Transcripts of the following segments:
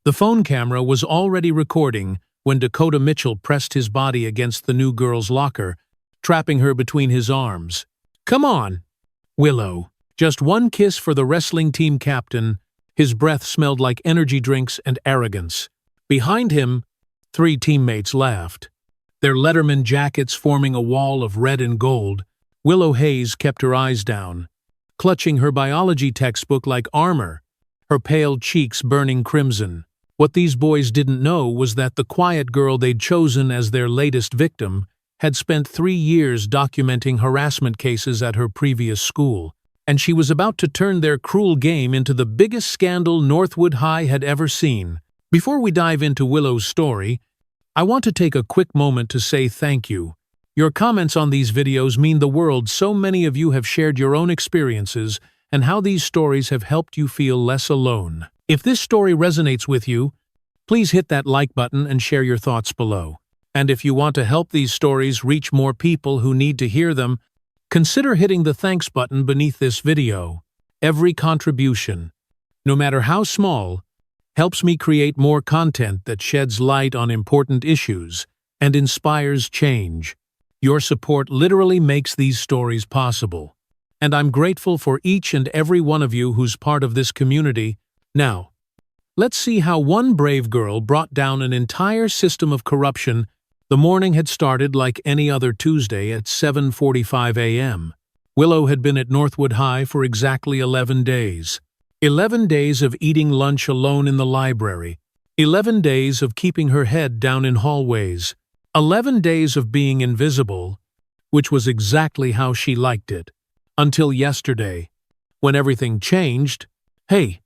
The phone camera was already recording when Dakota Mitchell pressed his body against the new girl's locker, trapping her between his arms. "Come on, Willow." Just one kiss for the wrestling team captain. His breath smelled like energy drinks and arrogance. Behind him, 3 teammates laughed. Their Letterman jackets forming a wall of red and gold, Willow Hayes kept her eyes down, clutching her biology textbook like armor, her pale cheeks burning crimson. What these boys didn't know was that the quiet girl they'd chosen as their latest victim had spent 3 years documenting harassment cases at her previous school, and she was about to turn their cruel game into the biggest scandal Northwood High had ever seen. Before we dive into Willow's story, I want to take a quick moment to say thank you. Your comments on these videos mean the world. So many of you have shared your own experiences and how these stories have helped you feel less alone. If this story resonates with you, please hit that like button and share your thoughts below. And if you want to help these stories reach more people who need to hear them, consider hitting the thanks button beneath this video. Every contribution, no matter how small, helps me create more content that sheds light on important issues and inspires change. Your support literally makes these stories possible, and I'm grateful for each and every one of you who's part of this community. Now, let's see how one brave girl brought down an entire system of corruption. The morning had started like any other Tuesday at 7:45 a.m. Willow had been at Northwood High for exactly 11 days. 11 days of eating lunch alone in the library. 11 days of keeping her head down in hallways. 11 days of being invisible, which was exactly how she liked it. Until yesterday, when everything changed. "Hey,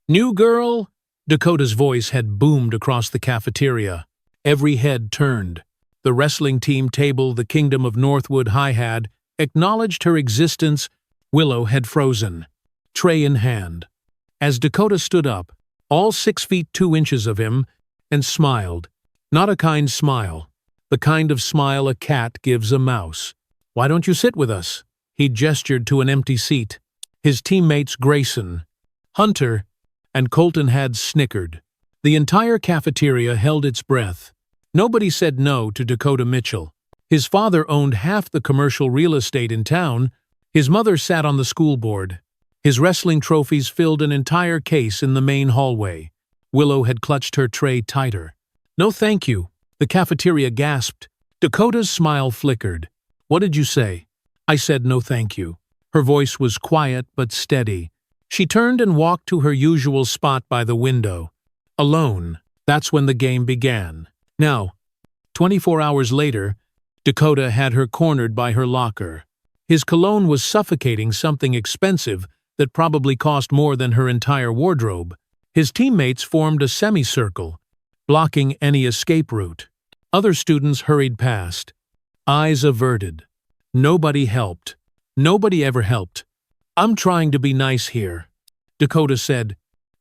new girl!" Dakota's voice had boomed across the cafeteria. Every head turned. The wrestling team table the Kingdom of Northwood High had acknowledged her existence. Willow had frozen, tray in hand, as Dakota stood up, all 6 feet 2 inches of him, and smiled. Not a kind smile, the kind of smile a cat gives a mouse. "Why don't you sit with us?" He gestured to an empty seat. His teammates Grayson, Hunter, and Colton had snickered. The entire cafeteria held its breath. Nobody said no to Dakota Mitchell. His father owned half the commercial real estate in town. His mother sat on the school board. His wrestling trophies filled an entire case in the main hallway. Willow had clutched her tray tighter. "No thank you," the cafeteria gasped. Dakota's smile flickered. "What did you say?" "I said no thank you." Her voice was quiet but steady. She turned and walked to her usual spot by the window. Alone. That's when the game began. Now, 24 hours later, Dakota had her cornered by her locker. His cologne was suffocating, something expensive that probably cost more than her entire wardrobe. His teammates formed a semicircle, blocking any escape route. Other students hurried past, eyes averted. Nobody helped. Nobody ever helped. "I'm trying to be nice here," Dakota said,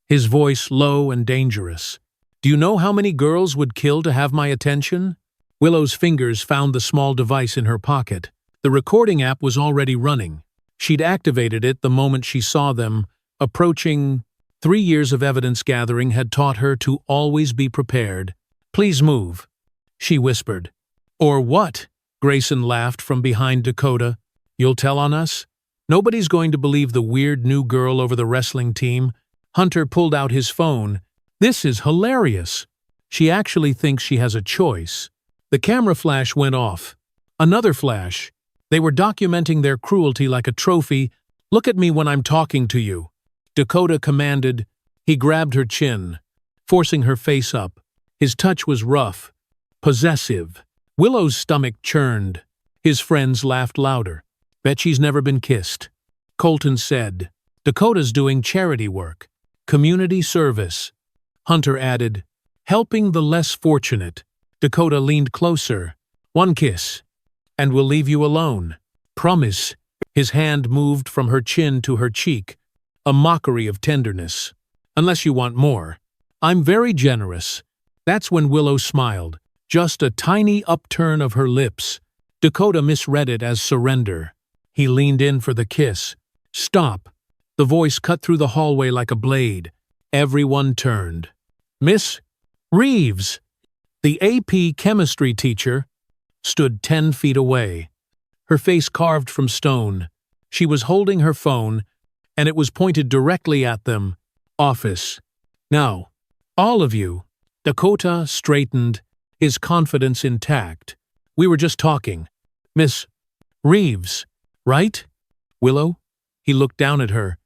his voice low and dangerous. "Do you know how many girls would kill to have my attention?" Willow's fingers found the small device in her pocket. The recording app was already running. She'd activated it the moment she saw them approaching. 3 years of evidence gathering had taught her to always be prepared. "Please move," she whispered. "Or what?" Grayson laughed from behind Dakota. "You'll tell on us? Nobody's going to believe the weird new girl over the wrestling team." Hunter pulled out his phone. "This is hilarious. She actually thinks she has a choice." The camera flash went off. Another flash. They were documenting their cruelty like a trophy. "Look at me when I'm talking to you," Dakota commanded. He grabbed her chin, forcing her face up. His touch was rough, possessive. Willow's stomach churned. His friends laughed louder. "Bet she's never been kissed," Colton said. "Dakota's doing charity work. Community service." Hunter added, "Helping the less fortunate." Dakota leaned closer. "One kiss, and we'll leave you alone. Promise." His hand moved from her chin to her cheek, a mockery of tenderness. "Unless you want more. I'm very generous." That's when Willow smiled, just a tiny upturn of her lips. Dakota misread it as surrender. He leaned in for the kiss. "Stop." The voice cut through the hallway like a blade. Everyone turned. Miss Reeves, the AP chemistry teacher, stood 10 feet away, her face carved from stone. She was holding her phone, and it was pointed directly at them. Office. Now, all of you. Dakota straightened, his confidence intact. We were just talking. Miss Reeves, right? Willow? He looked down at her,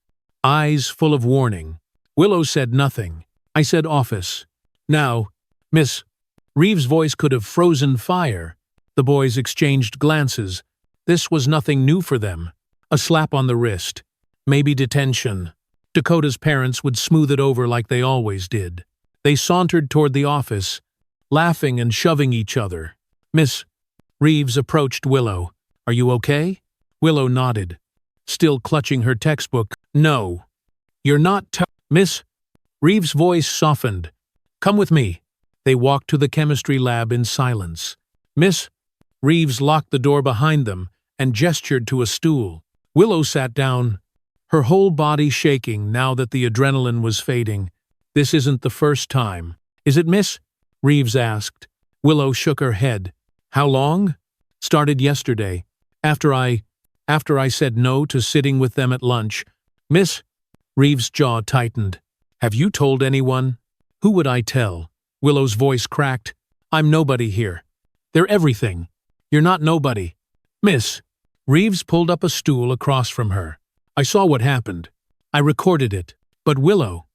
eyes full of warning. Willow said nothing. I said office. Now, Miss Reeves' voice could have frozen fire. The boys exchanged glances. This was nothing new for them. A slap on the wrist. Maybe detention. Dakota's parents would smooth it over like they always did. They sauntered toward the office, laughing and shoving each other. Miss Reeves approached Willow. Are you okay? Willow nodded, still clutching her textbook. No. You're not Miss Reeves' voice softened. Come with me. They walked to the chemistry lab in silence. Miss Reeves locked the door behind them and gestured to a stool. Willow sat down, her whole body shaking now that the adrenaline was fading. This isn't the first time. Is it, Miss? Reeves asked. Willow shook her head. How long? Started yesterday, after I said no to sitting with them at lunch. Miss Reeves' jaw tightened. Have you told anyone? Who would I tell? Willow's voice cracked. I'm nobody here. They're everything. You're not nobody. Miss Reeves pulled up a stool across from her. I saw what happened. I recorded it. But Willow,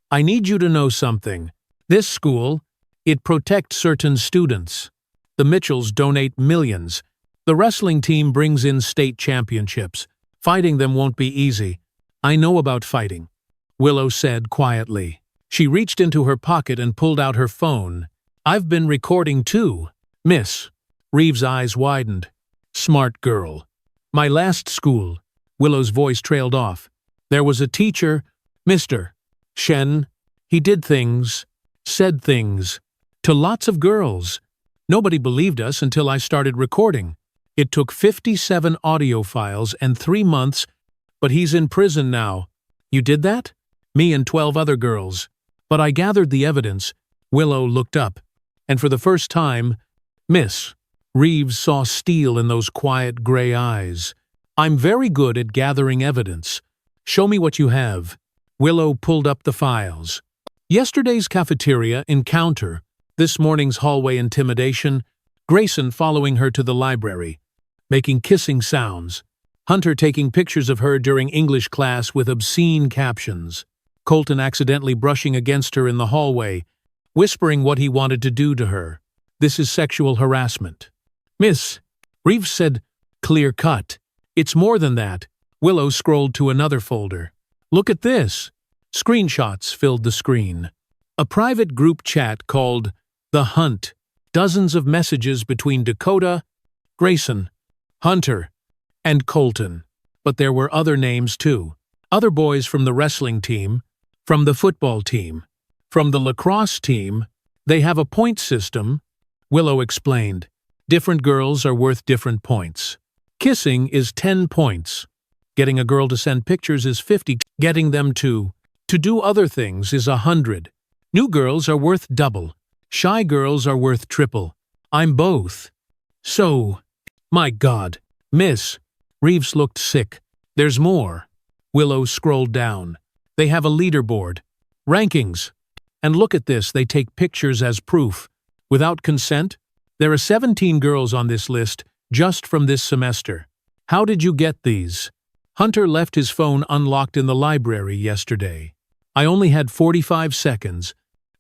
I need you to know something. This school, it protects certain students. The Mitchells donate millions. The wrestling team brings in state championships. Fighting them won't be easy. I know about fighting, Willow said quietly. She reached into her pocket and pulled out her phone. I've been recording too. Miss Reeves' eyes widened. Smart girl. My last school. Willow's voice trailed off. There was a teacher, Mr. Shen. He did things, said things, to lots of girls. Nobody believed us until I started recording. It took 57 audio files and 3 months, but he's in prison now. You did that? Me and 12 other girls. But I gathered the evidence. Willow looked up, and for the first time, Miss Reeves saw steel in those quiet gray eyes. I'm very good at gathering evidence. Show me what you have. Willow pulled up the files. Yesterday's cafeteria encounter, this morning's hallway intimidation, Grayson following her to the library, making kissing sounds, Hunter taking pictures of her during English class with obscene captions, Colton accidentally brushing against her in the hallway, whispering what he wanted to do to her. This is sexual harassment. Miss Reeves said, clear cut. It's more than that. Willow scrolled to another folder. Look at this. Screenshots filled the screen. A private group chat called The Hunt. Dozens of messages between Dakota, Grayson, Hunter, and Colton. But there were other names too. Other boys from the wrestling team, from the football team, from the lacrosse team. They have a point system, Willow explained. Different girls are worth different points. Kissing is 10 points. Getting a girl to send pictures is 50. Getting them to do other things is 100. New girls are worth double. Shy girls are worth triple. I'm both. So, my God. Miss Reeves looked sick. There's more. Willow scrolled down. They have a leaderboard. Rankings. And look at this, they take pictures as proof. Without consent? There are 17 girls on this list just from this semester. How did you get these? Hunter left his phone unlocked in the library yesterday. I only had 45 seconds,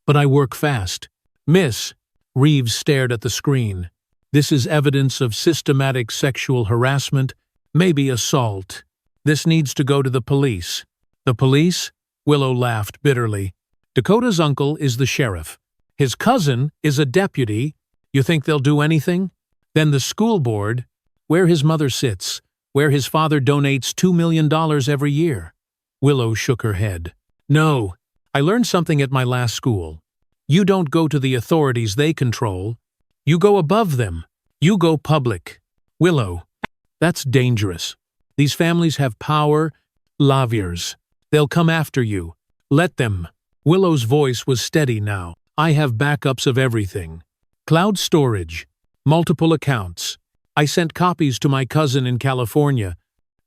but I work fast. Miss Reeves stared at the screen. This is evidence of systematic sexual harassment, maybe assault. This needs to go to the police. The police? Willow laughed bitterly. Dakota's uncle is the sheriff. His cousin is a deputy. You think they'll do anything? Then the school board, where his mother sits, where his father donates $2 million every year. Willow shook her head. No, I learned something at my last school. You don't go to the authorities they control. You go above them. You go public. Willow, that's dangerous. These families have power, lawyers. They'll come after you. Let them. Willow's voice was steady now. I have backups of everything. Cloud storage. Multiple accounts. I sent copies to my cousin in California,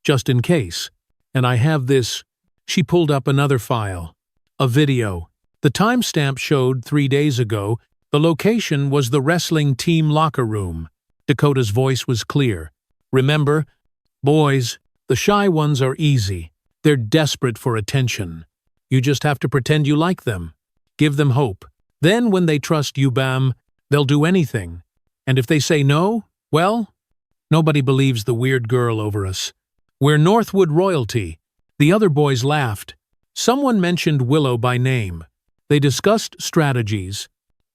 just in case. And I have this. She pulled up another file. A video. The timestamp showed 3 days ago. The location was the wrestling team locker room. Dakota's voice was clear. Remember, boys, the shy ones are easy. They're desperate for attention. You just have to pretend you like them. Give them hope. Then when they trust you, bam, they'll do anything. And if they say no, well, nobody believes the weird girl over us. We're Northwood royalty. The other boys laughed. Someone mentioned Willow by name. They discussed strategies.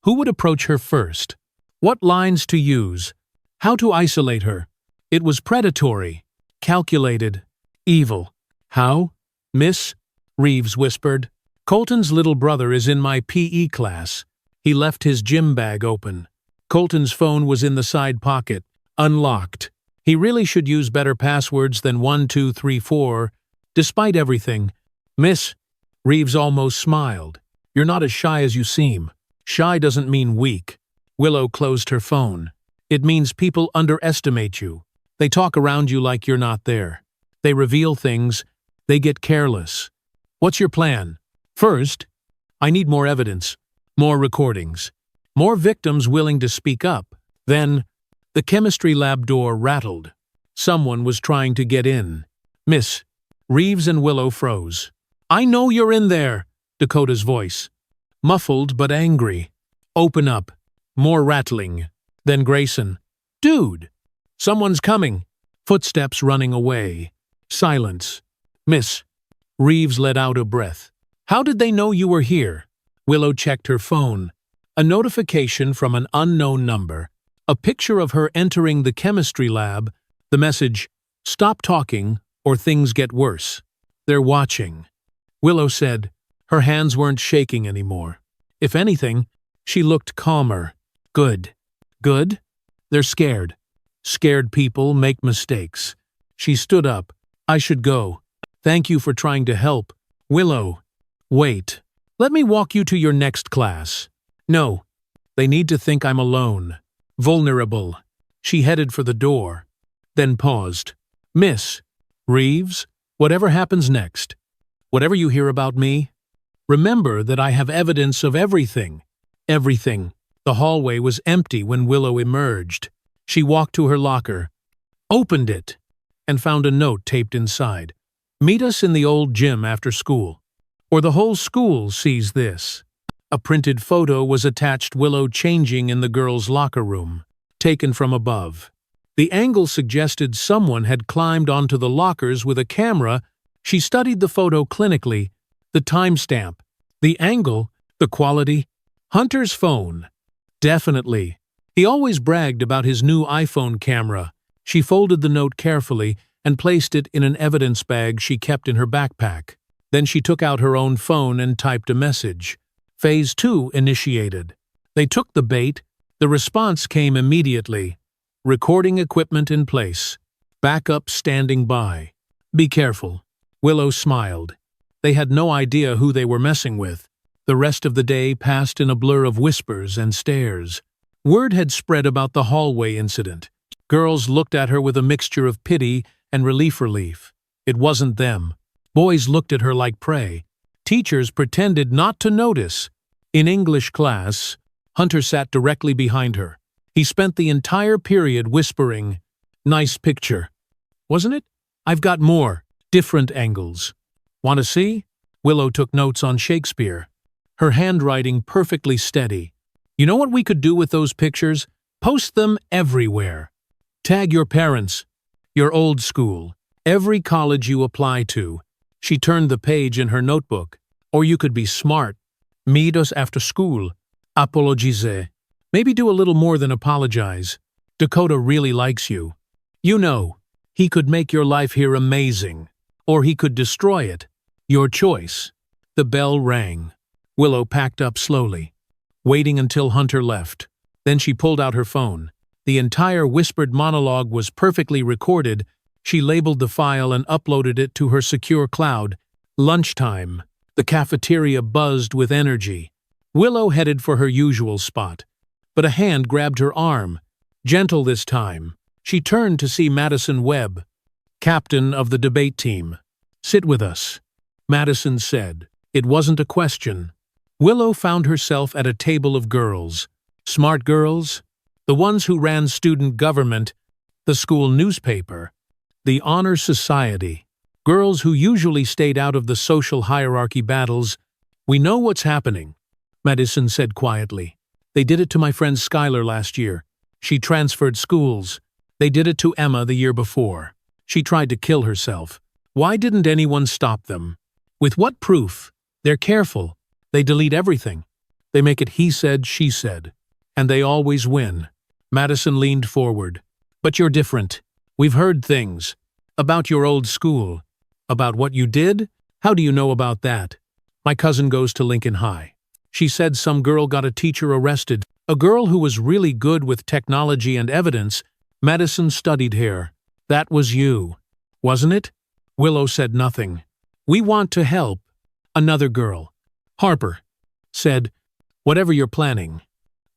Who would approach her first? What lines to use? How to isolate her? It was predatory, calculated, evil. How? Miss? Reeves whispered. Colton's little brother is in my PE class. He left his gym bag open. Colton's phone was in the side pocket, unlocked. He really should use better passwords than 1234. Despite everything, Miss, Reeves almost smiled. You're not as shy as you seem. Shy doesn't mean weak. Willow closed her phone. It means people underestimate you. They talk around you like you're not there. They reveal things. They get careless. What's your plan? First, I need more evidence, more recordings, more victims willing to speak up. Then, the chemistry lab door rattled. Someone was trying to get in. Miss, Reeves and Willow froze. I know you're in there, Dakota's voice. Muffled but angry. Open up. More rattling. Then Grayson. Dude! Someone's coming. Footsteps running away. Silence. Miss. Reeves let out a breath. How did they know you were here? Willow checked her phone. A notification from an unknown number. A picture of her entering the chemistry lab. The message, stop talking or things get worse. They're watching. Willow said. Her hands weren't shaking anymore. If anything, she looked calmer. Good. Good? They're scared. Scared people make mistakes. She stood up. I should go. Thank you for trying to help. Willow. Wait. Let me walk you to your next class. No. They need to think I'm alone. Vulnerable. She headed for the door. Then paused. Miss. Reeves, whatever happens next, whatever you hear about me, remember that I have evidence of everything. Everything. The hallway was empty when Willow emerged. She walked to her locker, opened it, and found a note taped inside. Meet us in the old gym after school, or the whole school sees this. A printed photo was attached. Willow changing in the girls' locker room, taken from above. The angle suggested someone had climbed onto the lockers with a camera. She studied the photo clinically, the timestamp, the angle, the quality. Hunter's phone. Definitely. He always bragged about his new iPhone camera. She folded the note carefully and placed it in an evidence bag she kept in her backpack. Then she took out her own phone and typed a message. Phase 2 initiated. They took the bait. The response came immediately. Recording equipment in place. Backup standing by. Be careful. Willow smiled. They had no idea who they were messing with. The rest of the day passed in a blur of whispers and stares. Word had spread about the hallway incident. Girls looked at her with a mixture of pity and relief. It wasn't them. Boys looked at her like prey. Teachers pretended not to notice. In English class, Hunter sat directly behind her. He spent the entire period whispering, "Nice picture. Wasn't it? I've got more. Different angles. Want to see?" Willow took notes on Shakespeare. Her handwriting perfectly steady. You know what we could do with those pictures? Post them everywhere. Tag your parents, your old school, every college you apply to. She turned the page in her notebook. Or you could be smart. Meet us after school. Apologize. Maybe do a little more than apologize. Dakota really likes you. You know, he could make your life here amazing. Or he could destroy it. Your choice. The bell rang. Willow packed up slowly, waiting until Hunter left. Then she pulled out her phone. The entire whispered monologue was perfectly recorded. She labeled the file and uploaded it to her secure cloud. Lunchtime. The cafeteria buzzed with energy. Willow headed for her usual spot, but a hand grabbed her arm. Gentle this time. She turned to see Madison Webb, captain of the debate team. "Sit with us," Madison said. It wasn't a question. Willow found herself at a table of girls. Smart girls, the ones who ran student government, the school newspaper, the honor society. Girls who usually stayed out of the social hierarchy battles. "We know what's happening," Madison said quietly. "They did it to my friend Skylar last year. She transferred schools. They did it to Emma the year before. She tried to kill herself. Why didn't anyone stop them? With what proof? They're careful. They delete everything. They make it he said, she said. And they always win." Madison leaned forward. "But you're different. We've heard things. About your old school. About what you did? How do you know about that? My cousin goes to Lincoln High. She said some girl got a teacher arrested. A girl who was really good with technology and evidence." Madison studied her. "That was you, wasn't it?" Willow said nothing. "We want to help." Another girl, Harper, said, "Whatever you're planning,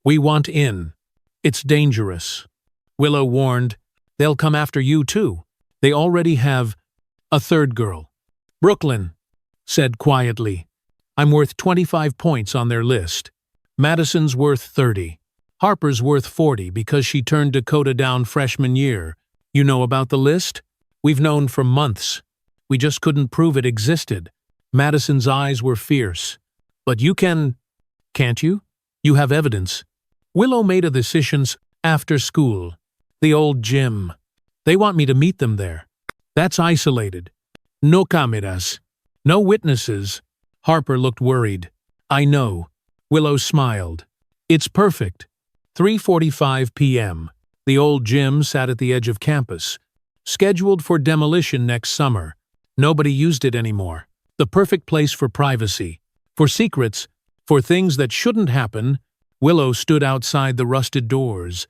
we want in. It's dangerous." Willow warned, "They'll come after you too. They already have." A third girl, Brooklyn, said quietly, "I'm worth 25 points on their list. Madison's worth 30. Harper's worth 40 because she turned Dakota down freshman year. You know about the list? We've known for months. We just couldn't prove it existed." Madison's eyes were fierce. "But you can't you? You have evidence." Willow made a decision after school. "The old gym. They want me to meet them there. That's isolated. No cameras. No witnesses." Harper looked worried. "I know." Willow smiled. "It's perfect." 3:45 p.m. The old gym sat at the edge of campus. Scheduled for demolition next summer. Nobody used it anymore. The perfect place for privacy. For secrets. For things that shouldn't happen. Willow stood outside the rusted doors,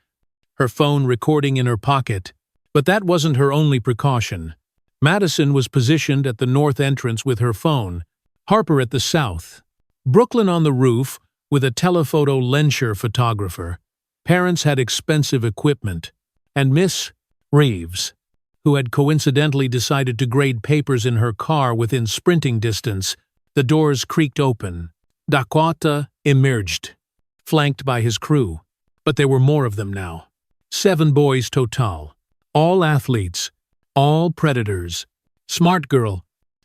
her phone recording in her pocket. But that wasn't her only precaution. Madison was positioned at the north entrance with her phone, Harper at the south, Brooklyn on the roof with a telephoto Lensher photographer. Parents had expensive equipment, and Miss Reeves, who had coincidentally decided to grade papers in her car within sprinting distance. The doors creaked open. Dakota emerged, flanked by his crew. But there were more of them now. 7 boys total. All athletes, all predators. "Smart girl,"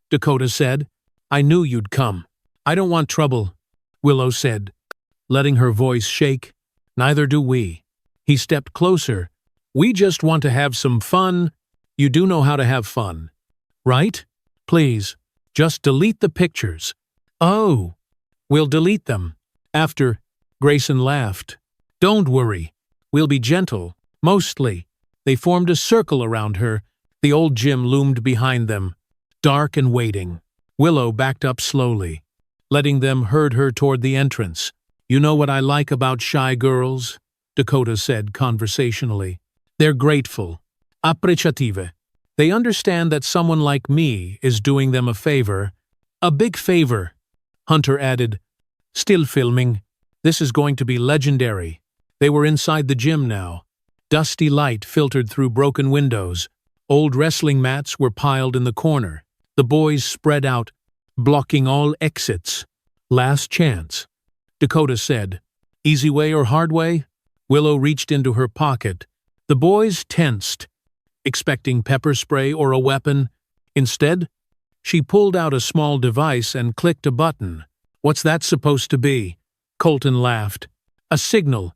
Dakota said. "I knew you'd come." "I don't want trouble," Willow said, letting her voice shake. "Neither do we." He stepped closer. "We just want to have some fun. You do know how to have fun, right? Please, just delete the pictures." "Oh, we'll delete them." After, Grayson laughed. "Don't worry. We'll be gentle, mostly." They formed a circle around her. The old gym loomed behind them, dark and waiting. Willow backed up slowly, letting them herd her toward the entrance. "You know what I like about shy girls?" Dakota said conversationally. "They're grateful. Appreciative. They understand that someone like me is doing them a favor. A big favor." Hunter added, "Still filming. This is going to be legendary." They were inside the gym now. Dusty light filtered through broken windows. Old wrestling mats were piled in the corner. The boys spread out, blocking all exits. "Last chance," Dakota said. "Easy way or hard way?" Willow reached into her pocket. The boys tensed, expecting pepper spray or a weapon. Instead, she pulled out a small device and clicked a button. "What's that supposed to be?" Colton laughed. "A signal,"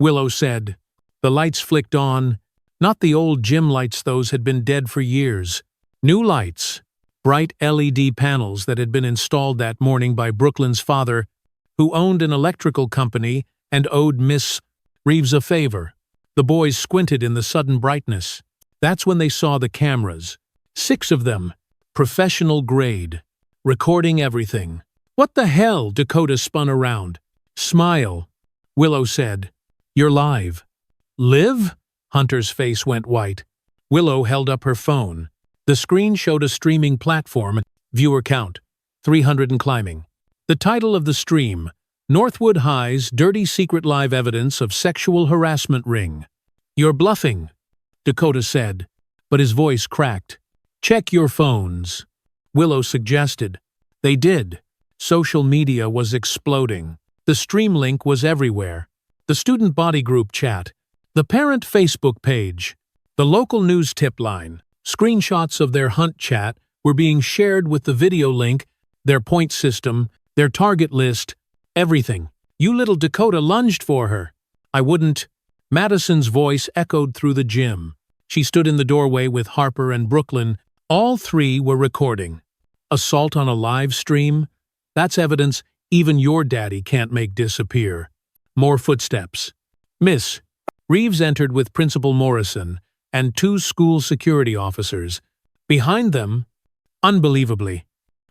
Willow said. The lights flicked on. Not the old gym lights, those had been dead for years. New lights. Bright LED panels that had been installed that morning by Brooklyn's father, who owned an electrical company and owed Miss Reeves a favor. The boys squinted in the sudden brightness. That's when they saw the cameras. 6 of them, professional grade, recording everything. "What the hell?" Dakota spun around. "Smile," Willow said. "You're live." "Live?" Hunter's face went white. Willow held up her phone. The screen showed a streaming platform, viewer count, 300 and climbing. The title of the stream, Northwood High's dirty secret live evidence of sexual harassment ring. You're bluffing, Dakota said, but his voice cracked. Check your phones, Willow suggested. They did. Social media was exploding. The stream link was everywhere. The student body group chat, the parent Facebook page, the local news tip line. Screenshots of their hunt chat were being shared with the video link, their point system, their target list, everything. You little Dakota lunged for her. I wouldn't. Madison's voice echoed through the gym. She stood in the doorway with Harper and Brooklyn. All three were recording. Assault on a live stream? That's evidence even your daddy can't make disappear. More footsteps. Miss. Reeves entered with Principal Morrison and 2 school security officers. Behind them, unbelievably,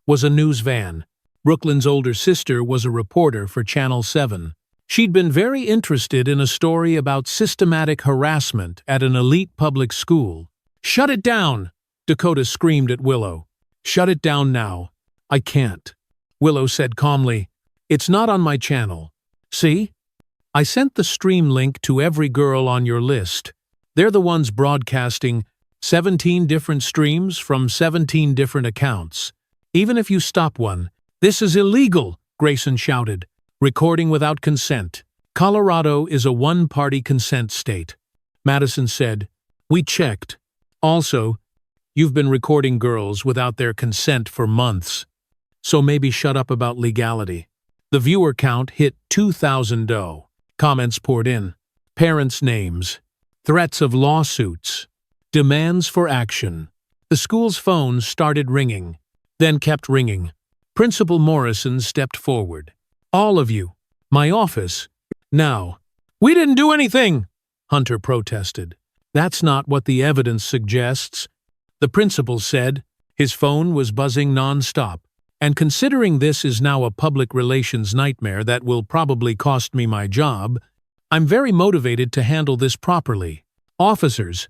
was a news van. Brooklyn's older sister was a reporter for Channel 7. She'd been very interested in a story about systematic harassment at an elite public school. "Shut it down!" Dakota screamed at Willow. "Shut it down now." "I can't," Willow said calmly. "It's not on my channel. See? I sent the stream link to every girl on your list. They're the ones broadcasting 17 different streams from 17 different accounts. Even if you stop one, this is illegal," Grayson shouted. "Recording without consent. Colorado is a one-party consent state." Madison said, "We checked. Also, you've been recording girls without their consent for months. So maybe shut up about legality." The viewer count hit 2,000. Comments poured in. Parents' names. Threats of lawsuits. Demands for action. The school's phones started ringing, then kept ringing. Principal Morrison stepped forward. "All of you. My office. Now." "We didn't do anything," Hunter protested. "That's not what the evidence suggests," the principal said. His phone was buzzing non-stop. "And considering this is now a public relations nightmare that will probably cost me my job, I'm very motivated to handle this properly. Officers,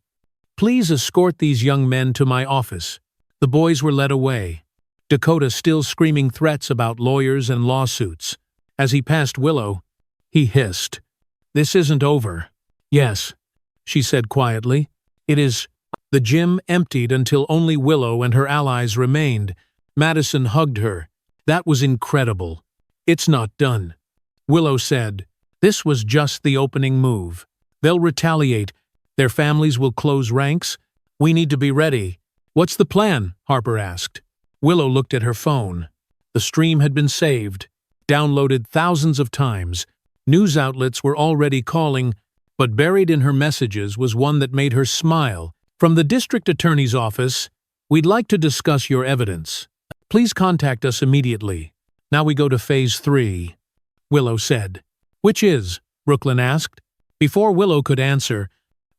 please escort these young men to my office." The boys were led away, Dakota still screaming threats about lawyers and lawsuits. As he passed Willow, he hissed, "This isn't over." "Yes," she said quietly. "It is." The gym emptied until only Willow and her allies remained. Madison hugged her. "That was incredible." "It's not done," Willow said. "This was just the opening move. They'll retaliate. Their families will close ranks. We need to be ready." "What's the plan?" Harper asked. Willow looked at her phone. The stream had been saved, downloaded thousands of times. News outlets were already calling, but buried in her messages was one that made her smile. "From the district attorney's office, we'd like to discuss your evidence. Please contact us immediately." "Now we go to Phase 3, Willow said. "Which is?" Brooklyn asked. Before Willow could answer,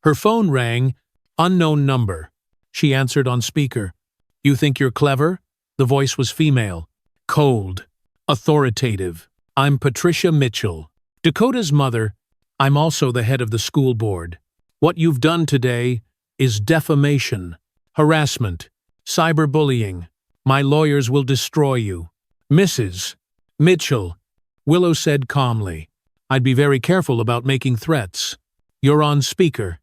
her phone rang. Unknown number. She answered on speaker. "You think you're clever?" The voice was female. Cold. Authoritative. "I'm Patricia Mitchell, Dakota's mother. I'm also the head of the school board. What you've done today is defamation, harassment, cyberbullying. My lawyers will destroy you." "Mrs. Mitchell," Willow said calmly, "I'd be very careful about making threats. You're on speaker.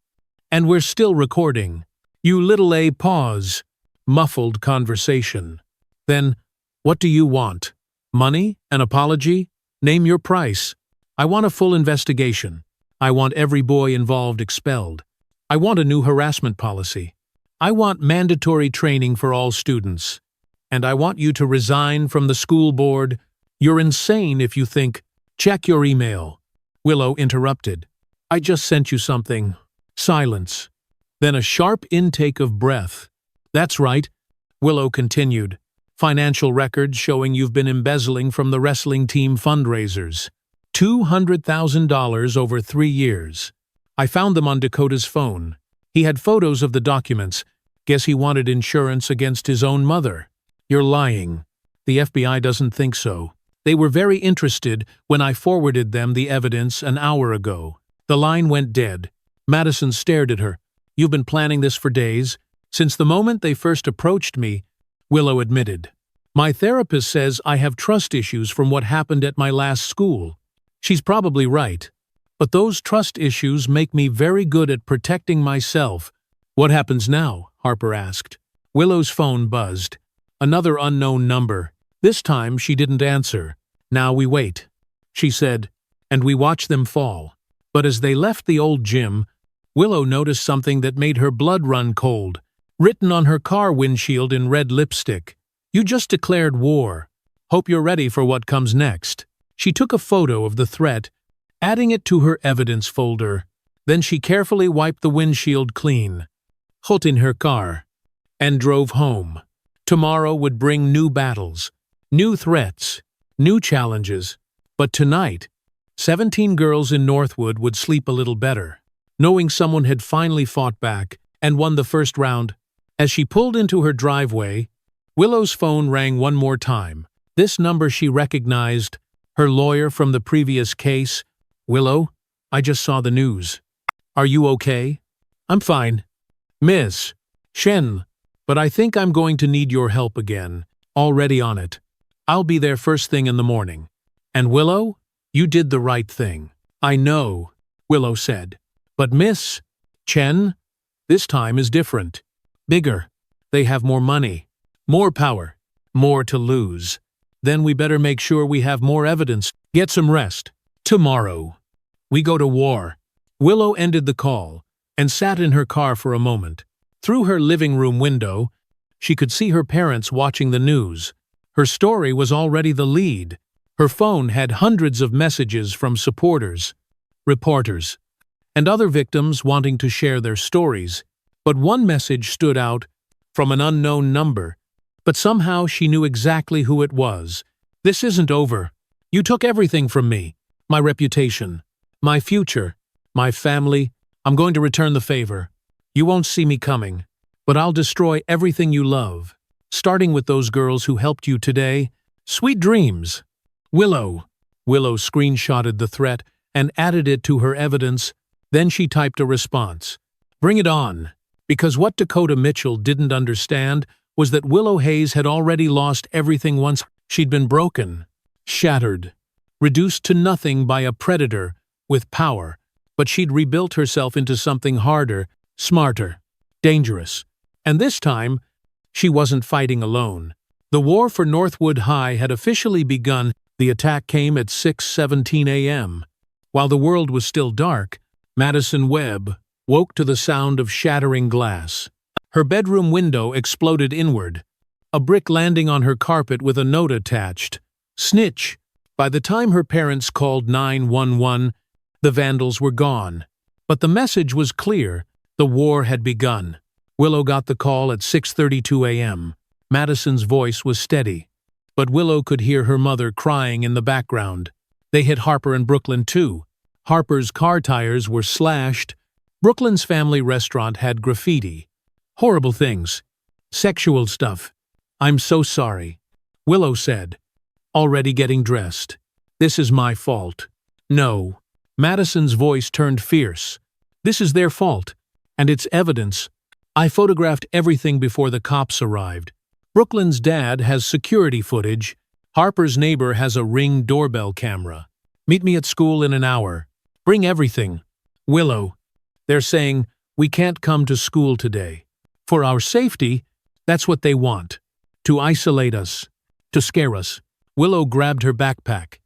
And we're still recording. You little A pause." Muffled conversation. "Then, what do you want? Money? An apology? Name your price. I want a full investigation. I want every boy involved expelled. I want a new harassment policy. I want mandatory training for all students. And I want you to resign from the school board. You're insane if you think—" "Check your email," Willow interrupted. "I just sent you something." Silence. Then a sharp intake of breath. "That's right," Willow continued. "Financial records showing you've been embezzling from the wrestling team fundraisers. $200,000 over 3 years. I found them on Dakota's phone. He had photos of the documents. Guess he wanted insurance against his own mother." "You're lying. The FBI doesn't think so. They were very interested when I forwarded them the evidence an hour ago." The line went dead. Madison stared at her. "You've been planning this for days?" "Since the moment they first approached me," Willow admitted. My therapist says I have trust issues from what happened at my last school. She's probably right. But those trust issues make me very good at protecting myself. What happens now? Harper asked. Willow's phone buzzed. Another unknown number. This time she didn't answer. Now we wait, she said, and we watch them fall. But as they left the old gym, Willow noticed something that made her blood run cold. Written on her car windshield in red lipstick. You just declared war. Hope you're ready for what comes next. She took a photo of the threat, adding it to her evidence folder. Then she carefully wiped the windshield clean, hot in her car, and drove home. Tomorrow would bring new battles, new threats, new challenges. But tonight, 17 girls in Northwood would sleep a little better, knowing someone had finally fought back and won the first round. As she pulled into her driveway, Willow's phone rang one more time. This number she recognized, her lawyer from the previous case. Willow, I just saw the news. Are you okay? I'm fine. Miss Shen, but I think I'm going to need your help again. Already on it. I'll be there first thing in the morning. And Willow, you did the right thing. I know, Willow said. But Miss Chen, this time is different. Bigger. They have more money, more power, more to lose. Then we better make sure we have more evidence. Get some rest. Tomorrow, we go to war. Willow ended the call and sat in her car for a moment. Through her living room window, she could see her parents watching the news. Her story was already the lead. Her phone had hundreds of messages from supporters, reporters, and other victims wanting to share their stories. But one message stood out from an unknown number. But somehow she knew exactly who it was. This isn't over. You took everything from me. My reputation, my future, my family. I'm going to return the favor. You won't see me coming, but I'll destroy everything you love, starting with those girls who helped you today. Sweet dreams. Willow. Willow screenshotted the threat and added it to her evidence. Then she typed a response. Bring it on. Because what Dakota Mitchell didn't understand was that Willow Hayes had already lost everything once. She'd been broken, shattered, reduced to nothing by a predator with power, but she'd rebuilt herself into something harder, smarter, dangerous. And this time, she wasn't fighting alone. The war for Northwood High had officially begun. The attack came at 6:17 a.m. While the world was still dark, Madison Webb woke to the sound of shattering glass. Her bedroom window exploded inward, a brick landing on her carpet with a note attached. Snitch. By the time her parents called 911, the vandals were gone. But the message was clear. The war had begun. Willow got the call at 6:32 a.m. Madison's voice was steady, but Willow could hear her mother crying in the background. They hit Harper and Brooklyn too. Harper's car tires were slashed. Brooklyn's family restaurant had graffiti. Horrible things. Sexual stuff. I'm so sorry, Willow said, already getting dressed. This is my fault. No. Madison's voice turned fierce. This is their fault, and it's evidence. I photographed everything before the cops arrived. Brooklyn's dad has security footage. Harper's neighbor has a Ring doorbell camera. Meet me at school in an hour. Bring everything. Willow. They're saying, we can't come to school today. For our safety, that's what they want. To isolate us. To scare us. Willow grabbed her backpack.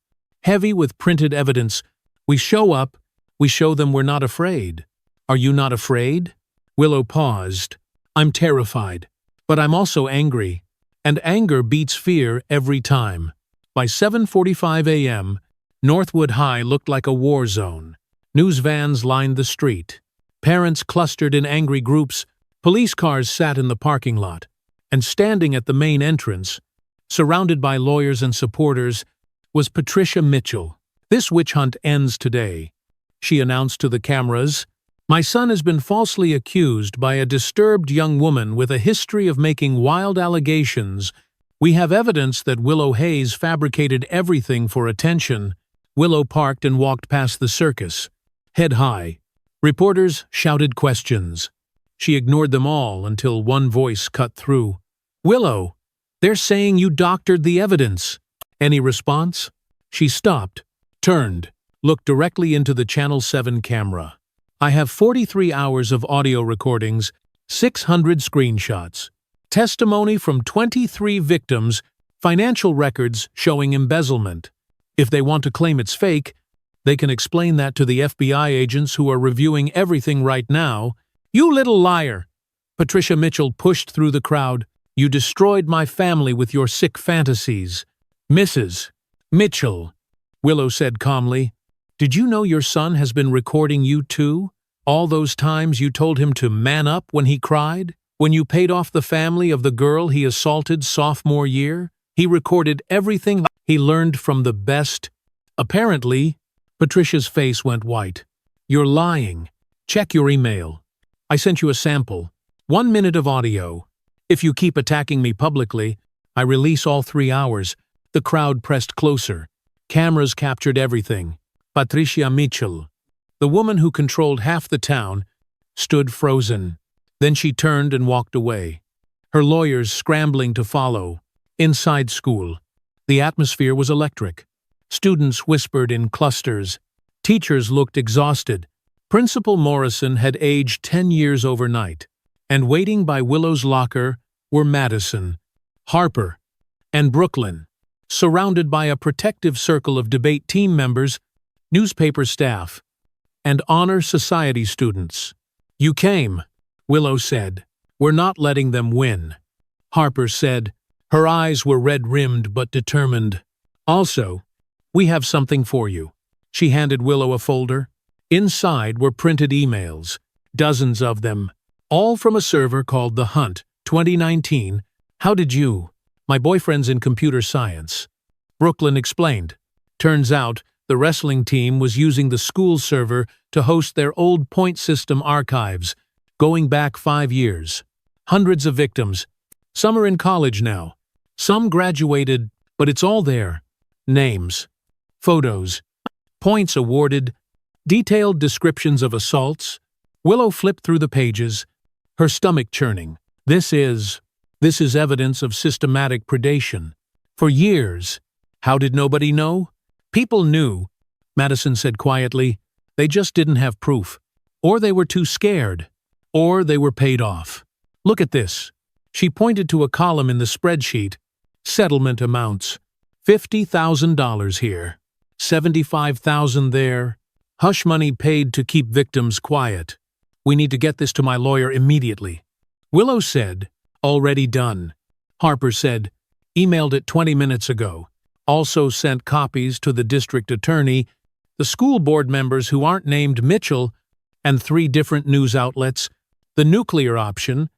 Heavy with printed evidence. We show up. We show them we're not afraid. Are you not afraid? Willow paused. I'm terrified. But I'm also angry. And anger beats fear every time. By 7:45 a.m., Northwood High looked like a war zone. News vans lined the street. Parents clustered in angry groups. Police cars sat in the parking lot. And standing at the main entrance, surrounded by lawyers and supporters, was Patricia Mitchell. This witch hunt ends today, she announced to the cameras. My son has been falsely accused by a disturbed young woman with a history of making wild allegations. We have evidence that Willow Hayes fabricated everything for attention. Willow parked and walked past the circus, head high. Reporters shouted questions. She ignored them all until one voice cut through. Willow, They're saying you doctored the evidence. Any response? She stopped, turned, looked directly into the Channel 7 camera. I have 43 hours of audio recordings, 600 screenshots, testimony from 23 victims, financial records showing embezzlement. If they want to claim it's fake, they can explain that to the FBI agents who are reviewing everything right now. You little liar! Patricia Mitchell pushed through the crowd. You destroyed my family with your sick fantasies. Mrs. Mitchell, Willow said calmly, did you know your son has been recording you too? All those times you told him to man up when he cried? When you paid off the family of the girl he assaulted sophomore year? He recorded everything he learned from the best. Apparently, Patricia's face went white. You're lying. Check your email. I sent you a sample. 1 minute of audio. If you keep attacking me publicly, I release all 3 hours. The crowd pressed closer. Cameras captured everything. Patricia Mitchell, the woman who controlled half the town, stood frozen. Then she turned and walked away. Her lawyers scrambling to follow. Inside school, the atmosphere was electric. Students whispered in clusters. Teachers looked exhausted. Principal Morrison had aged 10 years overnight. And waiting by Willow's locker were Madison, Harper, and Brooklyn, surrounded by a protective circle of debate team members, newspaper staff, and honor society students. You came, Willow said. We're not letting them win. Harper said. Her eyes were red-rimmed but determined. Also, we have something for you. She handed Willow a folder. Inside were printed emails, dozens of them, all from a server called The Hunt, 2019. How did you? My boyfriend's in computer science. Brooklyn explained. Turns out, the wrestling team was using the school server to host their old point system archives, going back 5 years. Hundreds of victims. Some are in college now. Some graduated, but it's all there. Names, photos, points awarded, detailed descriptions of assaults. Willow flipped through the pages, her stomach churning. This is evidence of systematic predation. For years. How did nobody know? People knew, Madison said quietly. They just didn't have proof. Or they were too scared. Or they were paid off. Look at this. She pointed to a column in the spreadsheet. Settlement amounts. $50,000 here. $75,000 there. Hush money paid to keep victims quiet. We need to get this to my lawyer immediately. Willow said, already done. Harper said, emailed it 20 minutes ago. Also sent copies to the district attorney, the school board members who aren't named Mitchell, and 3 different news outlets. The nuclear option.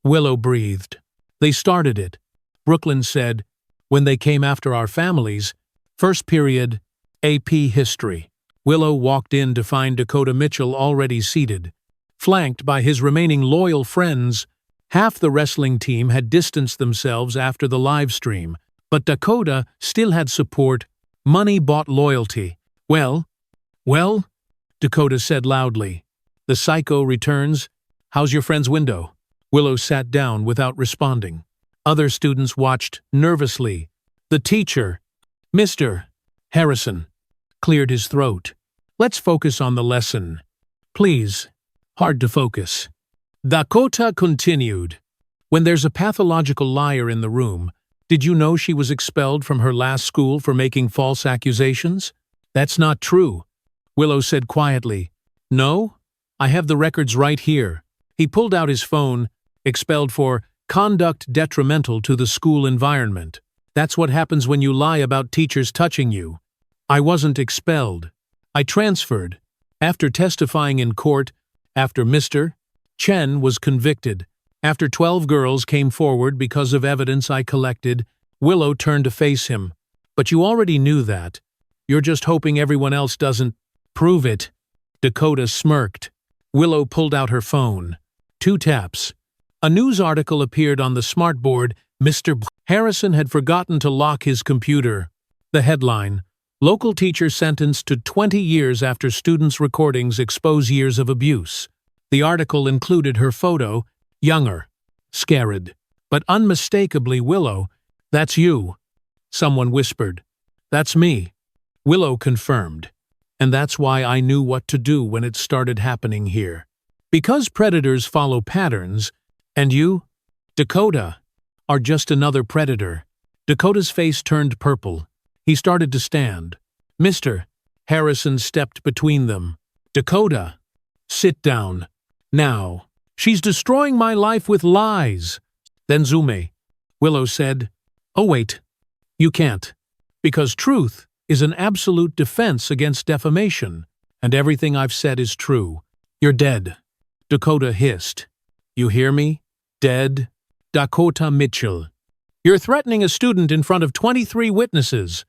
Willow breathed. They started it. Brooklyn said, when they came after our families. First period, AP History. Willow walked in to find Dakota Mitchell already seated. Flanked by his remaining loyal friends, half the wrestling team had distanced themselves after the live stream, but Dakota still had support. Money bought loyalty. Well, Dakota said loudly. The psycho returns. How's your friend's window? Willow sat down without responding. Other students watched nervously. The teacher, Mr. Harrison, cleared his throat. Let's focus on the lesson. Please. Hard to focus. Dakota continued. When there's a pathological liar in the room, did you know she was expelled from her last school for making false accusations? That's not true, Willow said quietly. No? I have the records right here. He pulled out his phone, expelled for conduct detrimental to the school environment. That's what happens when you lie about teachers touching you. I wasn't expelled. I transferred. After testifying in court, after Mr. Chen was convicted, after 12 girls came forward because of evidence I collected, Willow turned to face him. But you already knew that. You're just hoping everyone else doesn't. Prove it. Dakota smirked. Willow pulled out her phone. 2 taps. A news article appeared on the smartboard. Mr. Harrison had forgotten to lock his computer. The headline, local teacher sentenced to 20 years after students' recordings expose years of abuse. The article included her photo, younger, scared, but unmistakably Willow, "That's you," someone whispered. "That's me," Willow confirmed. "And that's why I knew what to do when it started happening here. Because predators follow patterns, and you, Dakota, are just another predator." Dakota's face turned purple. He started to stand. "Mr." Harrison stepped between them. "Dakota, sit down. Now. She's destroying my life with lies." "Then Zume," Willow said. "Oh wait, you can't. Because truth is an absolute defense against defamation, and everything I've said is true. You're dead." Dakota hissed. "You hear me? Dead? Dakota Mitchell. You're threatening a student in front of 23 witnesses."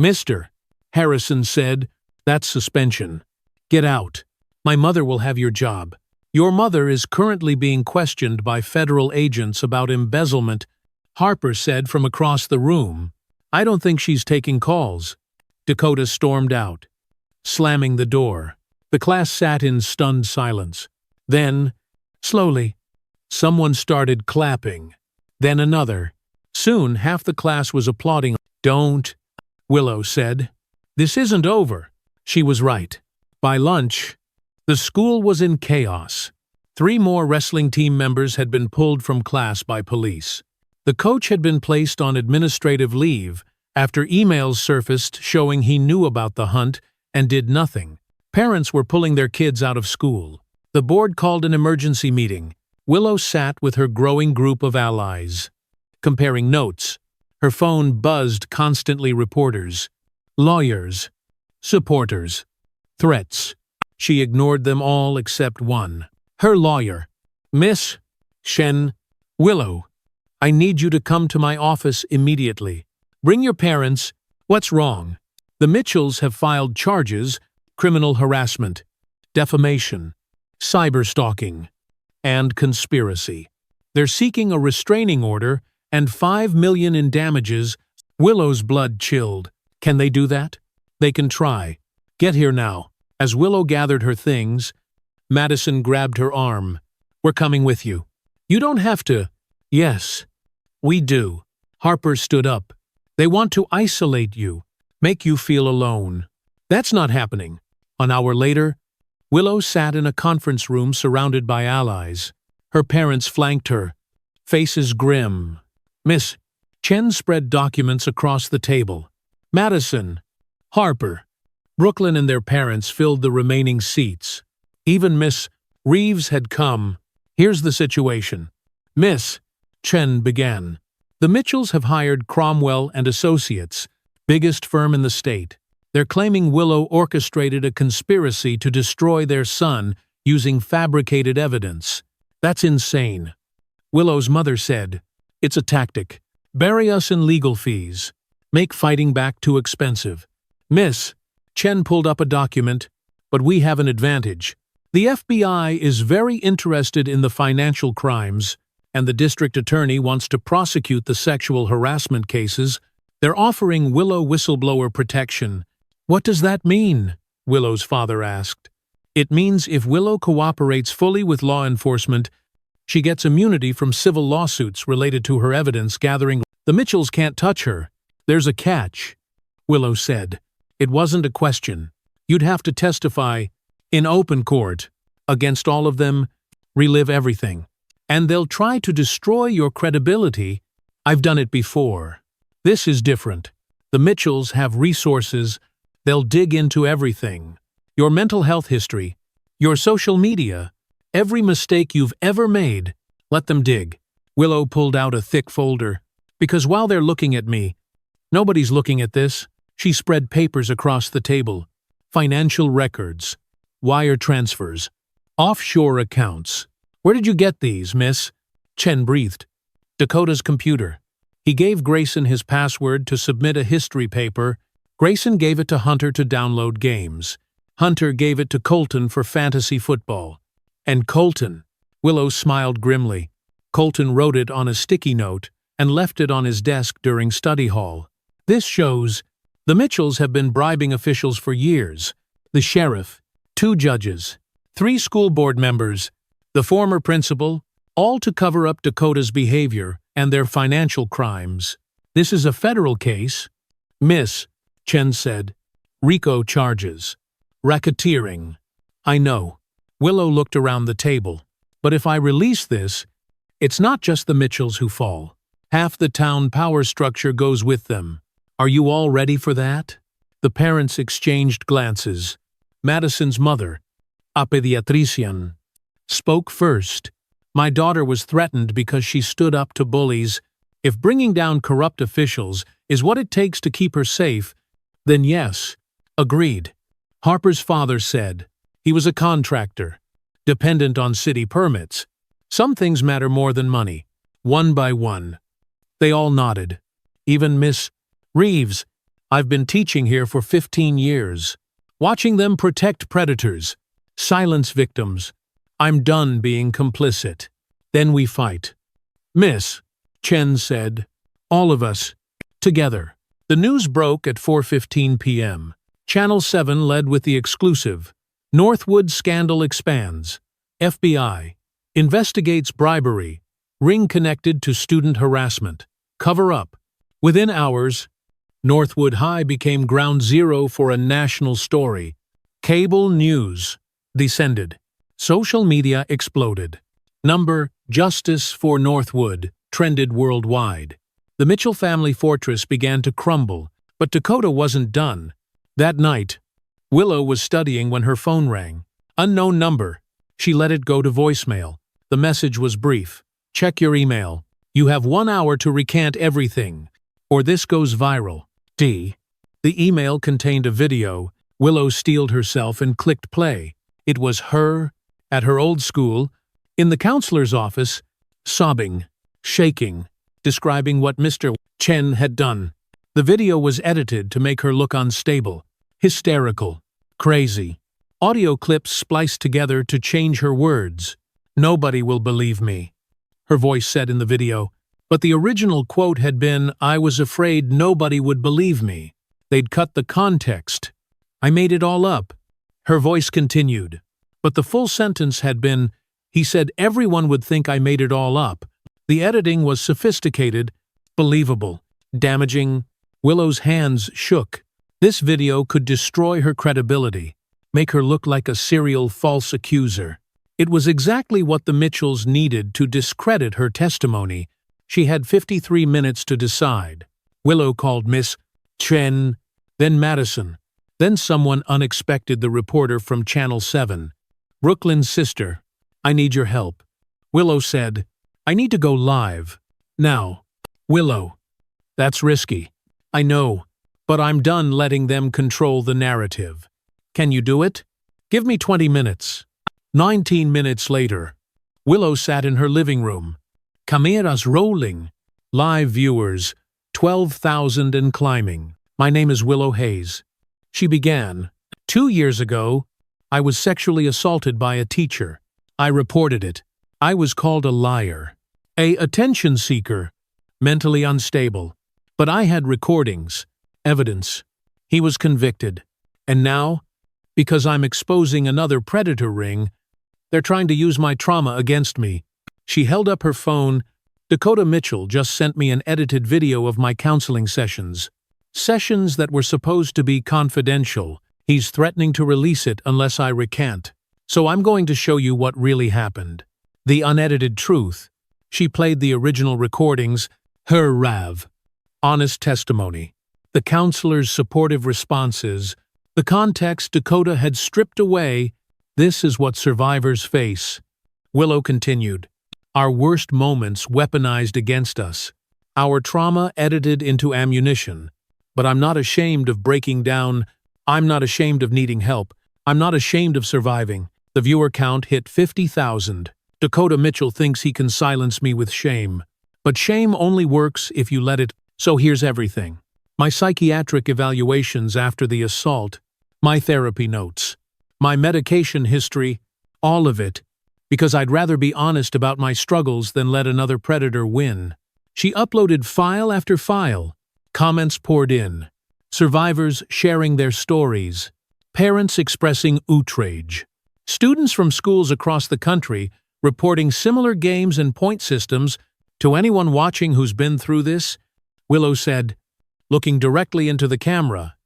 "Mr." Harrison said, "That's suspension. Get out. My mother will have your job. Your mother is currently being questioned by federal agents about embezzlement," Harper said from across the room. "I don't think she's taking calls." Dakota stormed out, slamming the door. The class sat in stunned silence. Then, slowly, someone started clapping. Then another. Soon half the class was applauding. "Don't," Willow said. "This isn't over." She was right. By lunch, the school was in chaos. 3 more wrestling team members had been pulled from class by police. The coach had been placed on administrative leave after emails surfaced showing he knew about the hunt and did nothing. Parents were pulling their kids out of school. The board called an emergency meeting. Willow sat with her growing group of allies, comparing notes. Her phone buzzed constantly: reporters, lawyers, supporters, threats. She ignored them all except one. Her lawyer. "Miss Shen, Willow, I need you to come to my office immediately. Bring your parents." "What's wrong?" "The Mitchells have filed charges: criminal harassment, defamation, cyberstalking, and conspiracy. They're seeking a restraining order and $5 million in damages." Willow's blood chilled. "Can they do that?" "They can try. Get here now." As Willow gathered her things, Madison grabbed her arm. "We're coming with you." "You don't have to." "Yes, we do." Harper stood up. "They want to isolate you, make you feel alone." "That's not happening." An hour later, Willow sat in a conference room surrounded by allies. Her parents flanked her, faces grim. Miss Chen spread documents across the table. Madison, Harper, Brooklyn and their parents filled the remaining seats. Even Miss Reeves had come. "Here's the situation." Miss Chen began. "The Mitchells have hired Cromwell and Associates, biggest firm in the state. They're claiming Willow orchestrated a conspiracy to destroy their son using fabricated evidence. That's insane." Willow's mother said, "It's a tactic. Bury us in legal fees. Make fighting back too expensive." Miss Chen pulled up a document. "But we have an advantage. The FBI is very interested in the financial crimes, and the district attorney wants to prosecute the sexual harassment cases. They're offering Willow whistleblower protection." "What does that mean?" Willow's father asked. "It means if Willow cooperates fully with law enforcement, she gets immunity from civil lawsuits related to her evidence gathering. The Mitchells can't touch her." "There's a catch," Willow said. "It wasn't a question. You'd have to testify in open court against all of them, relive everything. And they'll try to destroy your credibility. I've done it before. This is different. The Mitchells have resources. They'll dig into everything. Your mental health history, your social media, every mistake you've ever made. Let them dig." Willow pulled out a thick folder. "Because while they're looking at me, nobody's looking at this." She spread papers across the table. Financial records, wire transfers, offshore accounts. "Where did you get these, miss?" Chen breathed. "Dakota's computer." He gave Grayson his password to submit a history paper. Grayson gave it to Hunter to download games. Hunter gave it to Colton for fantasy football. And Colton, Willow smiled grimly. Colton wrote it on a sticky note and left it on his desk during study hall. This shows the Mitchells have been bribing officials for years. The sheriff, 2 judges, 3 school board members, the former principal, all to cover up Dakota's behavior and their financial crimes. This is a federal case. Miss, Chen said. RICO charges. Racketeering. I know. Willow looked around the table. But if I release this, it's not just the Mitchells who fall. Half the town power structure goes with them. Are you all ready for that? The parents exchanged glances. Madison's mother, a pediatrician, spoke first. My daughter was threatened because she stood up to bullies. If bringing down corrupt officials is what it takes to keep her safe, then yes, agreed. Harper's father said. He was a contractor, dependent on city permits. Some things matter more than money. One by one. They all nodded. Even Miss Reeves. I've been teaching here for 15 years. Watching them protect predators, silence victims. I'm done being complicit. Then we fight. Miss, Chen said. All of us. Together. The news broke at 4:15 p.m. Channel 7 led with the exclusive. Northwood scandal expands. FBI. Investigates bribery. Ring connected to student harassment. Cover up. Within hours, Northwood High became ground zero for a national story. Cable news descended. Social media exploded. Number Justice for Northwood trended worldwide. The Mitchell family fortress began to crumble, but Dakota wasn't done. That night, Willow was studying when her phone rang. Unknown number. She let it go to voicemail. The message was brief. Check your email. You have 1 hour to recant everything, or this goes viral. D. The email contained a video. Willow steeled herself and clicked play. It was her, at her old school, in the counselor's office, sobbing, shaking, describing what Mr. Chen had done. The video was edited to make her look unstable, hysterical, crazy. Audio clips spliced together to change her words. Nobody will believe me, her voice said in the video. But the original quote had been, I was afraid nobody would believe me. They'd cut the context. I made it all up. Her voice continued. But the full sentence had been, he said everyone would think I made it all up. The editing was sophisticated, believable, damaging. Willow's hands shook. This video could destroy her credibility, make her look like a serial false accuser. It was exactly what the Mitchells needed to discredit her testimony. She had 53 minutes to decide. Willow called Miss Chen, then Madison, then someone unexpected, the reporter from Channel 7. Brooklyn's sister, I need your help. Willow said, I need to go live. Now. Willow. That's risky. I know, but I'm done letting them control the narrative. Can you do it? Give me 20 minutes. 19 minutes later, Willow sat in her living room. Cameras rolling. Live viewers, 12,000 and climbing. My name is Willow Hayes. She began. 2 years ago, I was sexually assaulted by a teacher. I reported it. I was called a liar, a attention seeker, mentally unstable. But I had recordings, evidence. He was convicted. And now, because I'm exposing another predator ring, they're trying to use my trauma against me. She held up her phone. Dakota Mitchell just sent me an edited video of my counseling sessions. Sessions that were supposed to be confidential. He's threatening to release it unless I recant. So I'm going to show you what really happened. The unedited truth. She played the original recordings, her RAV. Honest testimony. The counselor's supportive responses. The context Dakota had stripped away. This is what survivors face. Willow continued. Our worst moments weaponized against us. Our trauma edited into ammunition. But I'm not ashamed of breaking down. I'm not ashamed of needing help. I'm not ashamed of surviving. The viewer count hit 50,000. Dakota Mitchell thinks he can silence me with shame. But shame only works if you let it. So here's everything. My psychiatric evaluations after the assault. My therapy notes. My medication history. All of it. Because I'd rather be honest about my struggles than let another predator win. She uploaded file after file. Comments poured in. Survivors sharing their stories. Parents expressing outrage. Students from schools across the country reporting similar games and point systems. To anyone watching who's been through this, Willow said, looking directly into the camera.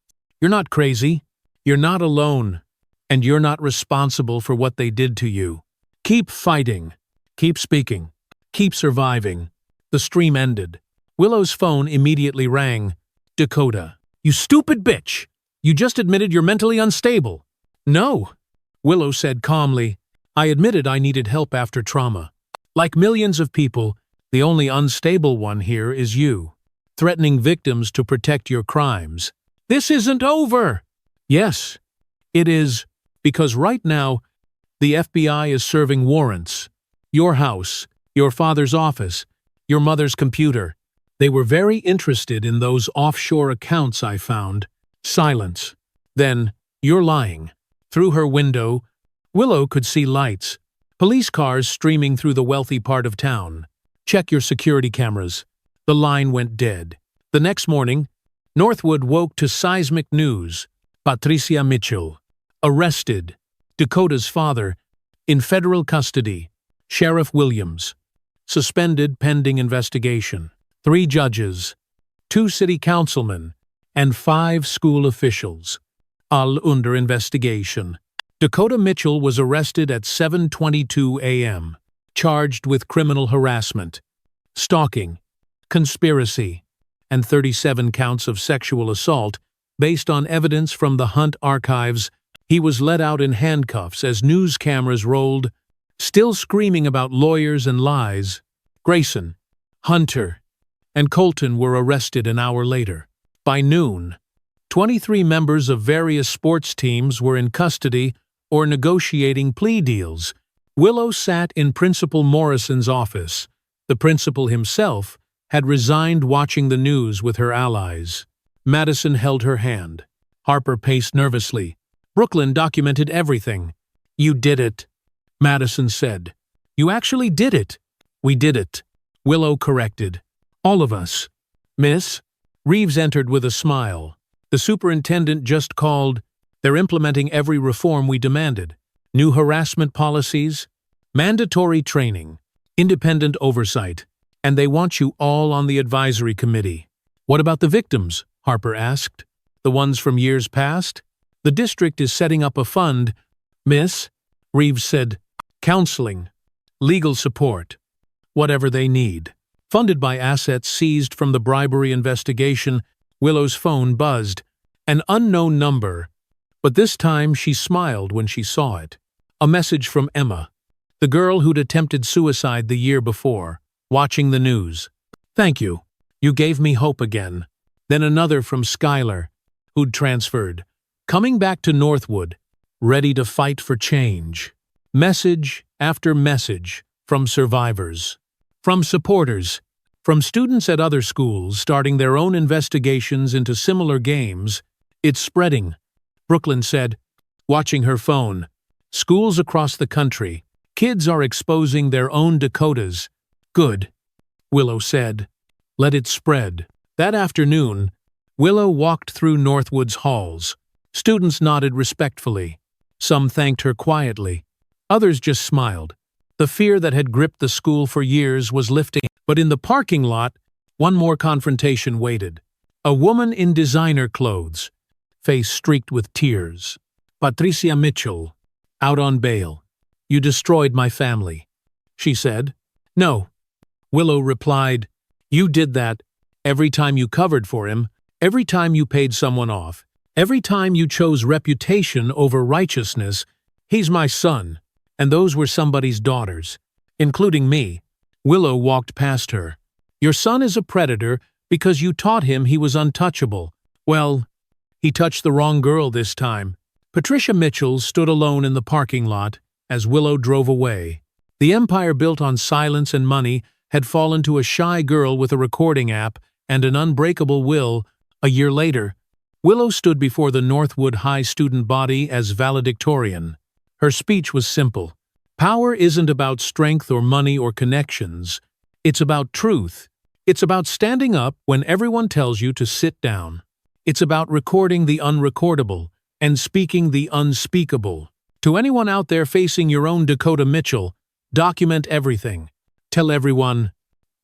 You're not crazy. You're not alone. And you're not responsible for what they did to you. Keep fighting. Keep speaking. Keep surviving. The stream ended. Willow's phone immediately rang. Dakota. You stupid bitch! You just admitted you're mentally unstable. No, Willow said calmly. I admitted I needed help after trauma. Like millions of people, the only unstable one here is you, threatening victims to protect your crimes. This isn't over! Yes, it is, because right now, the FBI is serving warrants. Your house, your father's office, your mother's computer. They were very interested in those offshore accounts I found. Silence. Then, you're lying. Through her window, Willow could see lights. Police cars streaming through the wealthy part of town. Check your security cameras. The line went dead. The next morning, Northwood woke to seismic news. Patricia Mitchell, arrested. Dakota's father, in federal custody. Sheriff Williams, suspended pending investigation. 3 judges, 2 city councilmen, and 5 school officials, all under investigation. Dakota Mitchell was arrested at 7:22 a.m., charged with criminal harassment, stalking, conspiracy, and 37 counts of sexual assault based on evidence from the Hunt archives. He was let out in handcuffs as news cameras rolled, still screaming about lawyers and lies. Grayson, Hunter, and Colton were arrested an hour later. By noon, 23 members of various sports teams were in custody or negotiating plea deals. Willow sat in Principal Morrison's office. The principal himself had resigned, watching the news with her allies. Madison held her hand. Harper paced nervously. Brooklyn documented everything. You did it, Madison said. You actually did it. We did it, Willow corrected. All of us. Miss? Reeves entered with a smile. The superintendent just called. They're implementing every reform we demanded. New harassment policies, mandatory training, independent oversight, and they want you all on the advisory committee. What about the victims? Harper asked. The ones from years past? The district is setting up a fund. Miss? Reeves said. Counseling, legal support, whatever they need. Funded by assets seized from the bribery investigation, Willow's phone buzzed. An unknown number. But this time she smiled when she saw it. A message from Emma, the girl who'd attempted suicide the year before, watching the news. Thank you. You gave me hope again. Then another from Skylar, who'd transferred, coming back to Northwood, ready to fight for change. Message after message from survivors, from supporters, from students at other schools starting their own investigations into similar games. It's spreading, Brooklyn said, watching her phone. Schools across the country, kids are exposing their own Dakotas. Good, Willow said. Let it spread. That afternoon, Willow walked through Northwood's halls. Students nodded respectfully. Some thanked her quietly. Others just smiled. The fear that had gripped the school for years was lifting. But in the parking lot, one more confrontation waited. A woman in designer clothes, face streaked with tears. Patricia Mitchell, out on bail. You destroyed my family, she said. No, Willow replied. You did that every time you covered for him, every time you paid someone off, every time you chose reputation over righteousness. He's my son, and those were somebody's daughters, including me. Willow walked past her. Your son is a predator because you taught him he was untouchable. Well, he touched the wrong girl this time. Patricia Mitchell stood alone in the parking lot as Willow drove away. The empire built on silence and money had fallen to a shy girl with a recording app and an unbreakable will. A year later, Willow stood before the Northwood High student body as valedictorian. Her speech was simple. Power isn't about strength or money or connections. It's about truth. It's about standing up when everyone tells you to sit down. It's about recording the unrecordable and speaking the unspeakable. To anyone out there facing your own Dakota Mitchell, document everything. Tell everyone,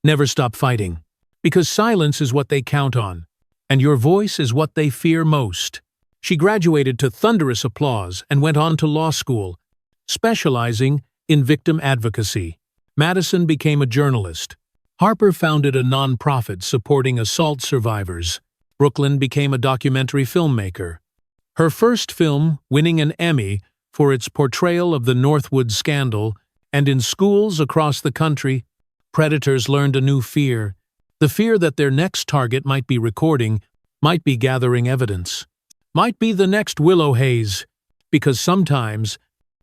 never stop fighting. Because silence is what they count on, and your voice is what they fear most. She graduated to thunderous applause and went on to law school, specializing in victim advocacy. Madison became a journalist. Harper founded a nonprofit supporting assault survivors. Brooklyn became a documentary filmmaker. Her first film, winning an Emmy for its portrayal of the Northwood scandal, and in schools across the country, predators learned a new fear. The fear that their next target might be recording, might be gathering evidence, might be the next Willow Hayes, because sometimes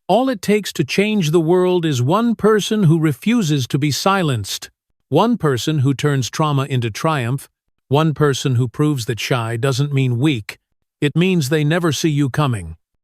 all it takes to change the world is one person who refuses to be silenced, one person who turns trauma into triumph, one person who proves that shy doesn't mean weak, it means they never see you coming.